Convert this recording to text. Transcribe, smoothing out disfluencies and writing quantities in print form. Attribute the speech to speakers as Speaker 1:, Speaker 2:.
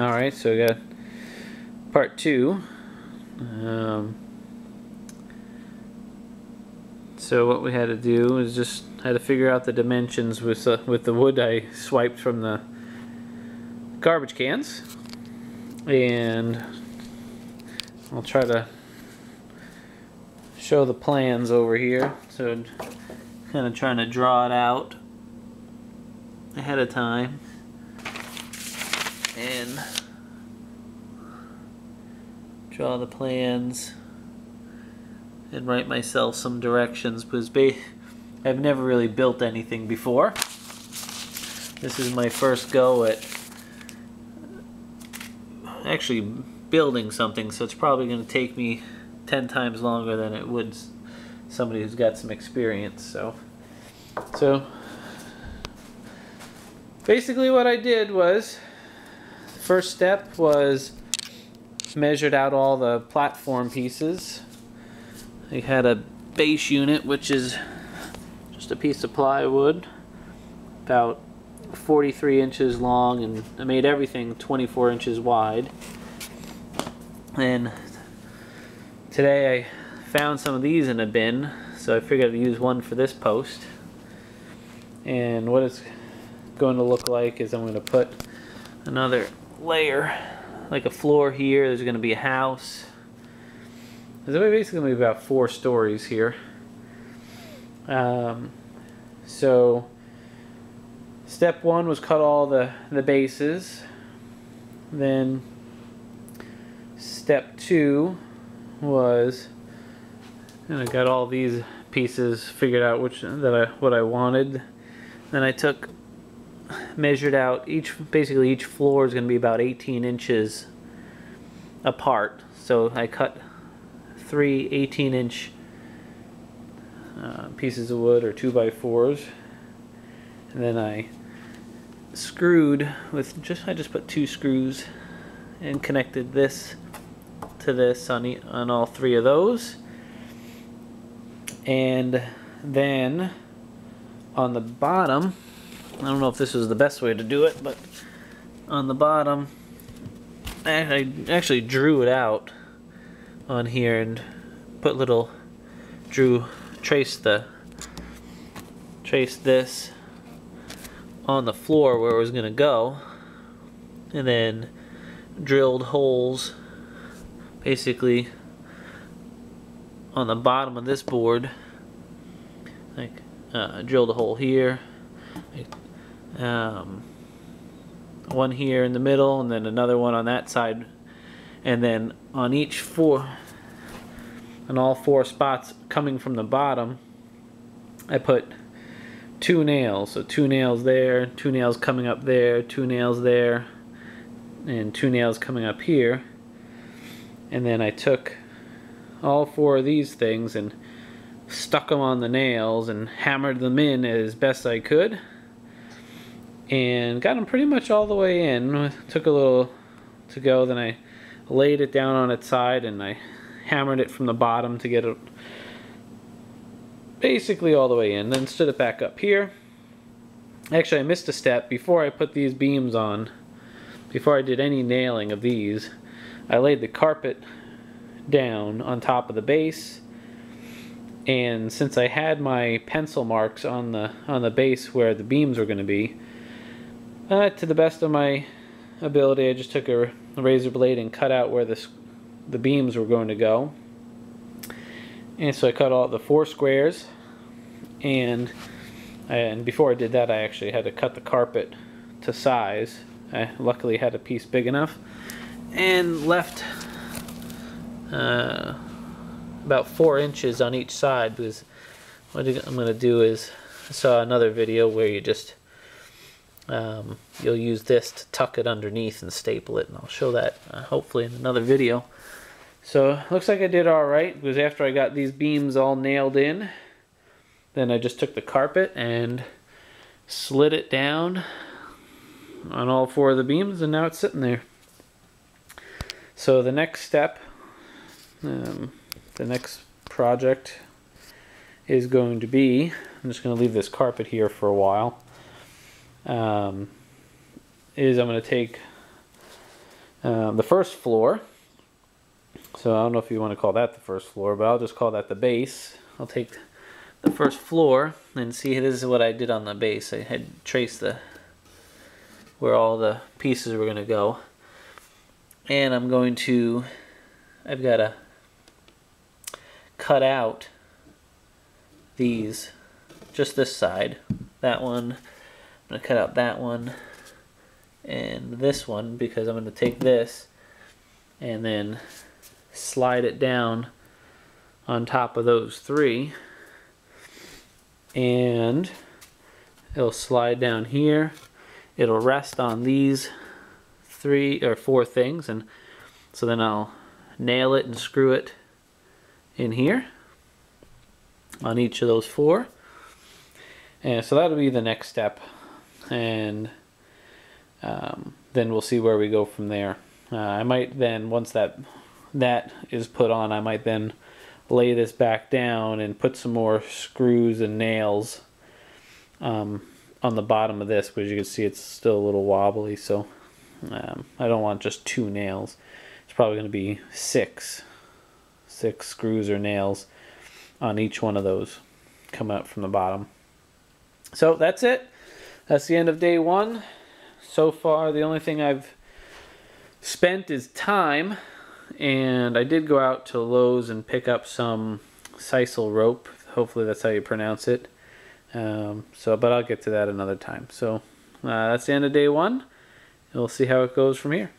Speaker 1: Alright, so we got part 2. So what we had to do is just had to figure out the dimensions with the wood I swiped from the garbage cans, and I'll try to show the plans over here. So kind of trying to draw it out ahead of time and draw the plans and write myself some directions, because I've never really built anything before. This is my first go at actually building something, so it's probably going to take me 10 times longer than it would somebody who's got some experience. So basically what I did was, the first step was measured out all the platform pieces. I had a base unit, which is just a piece of plywood about 43 inches long, and I made everything 24 inches wide. And today I found some of these in a bin, so I figured I'd use one for this post. And what it's going to look like is I'm going to put another layer, like a floor here. There's going to be a house. There's basically going to be about 4 stories here. So step 1 was cut all the bases. Then step 2 was, and I got all these pieces figured out what I wanted. Then I measured out basically each floor is going to be about 18 inches apart. So I cut 3 18-inch pieces of wood, or 2x4s, and then I screwed with I just put 2 screws and connected this to this on all 3 of those. And then on the bottom, I don't know if this was the best way to do it, but on the bottom I actually drew it out on here and put traced this on the floor where it was going to go, and then drilled holes basically on the bottom of this board. Like drilled a hole here, one here in the middle, and then another one on that side, and then on all 4 spots coming from the bottom, I put 2 nails. So 2 nails there, 2 nails coming up there, 2 nails there, and 2 nails coming up here. And then I took all 4 of these things and stuck them on the nails and hammered them in as best I could, and got them pretty much all the way in. It took a little to go, then I laid it down on its side and I hammered it from the bottom to get it basically all the way in, then stood it back up here. Actually, I missed a step. Before I put these beams on, before I did any nailing of these, I laid the carpet down on top of the base. And since I had my pencil marks on the base where the beams were going to be, to the best of my ability, I just took a razor blade and cut out where the beams were going to go. And so I cut all the 4 squares, and before I did that, I actually had to cut the carpet to size. I luckily had a piece big enough, and left about 4 inches on each side, because what I'm going to do is, I saw another video where you just you'll use this to tuck it underneath and staple it, and I'll show that hopefully in another video. So looks like I did alright, because after I got these beams all nailed in, then I just took the carpet and slid it down on all 4 of the beams, and now it's sitting there. So the next step, the next project is going to be, I'm just going to leave this carpet here for a while, is I'm going to take the first floor. So I don't know if you want to call that the first floor, but I'll just call that the base. I'll take the first floor and see, this is what I did on the base. I had traced where all the pieces were going to go. And I've got to cut out these, just this side. That one, I'm going to cut out that one and this one, because I'm going to take this and then slide it down on top of those three, and it'll slide down here. It'll rest on these 3 or 4 things, and so then I'll nail it and screw it in here on each of those 4. And so that'll be the next step, and then we'll see where we go from there. I might then, once that is put on, I might then lay this back down and put some more screws and nails on the bottom of this, because you can see it's still a little wobbly, so I don't want just 2 nails. It's probably going to be 6 screws or nails on each one of those come out from the bottom. So that's it. That's the end of day 1. So far, the only thing I've spent is time, and I did go out to Lowe's and pick up some sisal rope. Hopefully that's how you pronounce it. But I'll get to that another time. So that's the end of day 1. We'll see how it goes from here.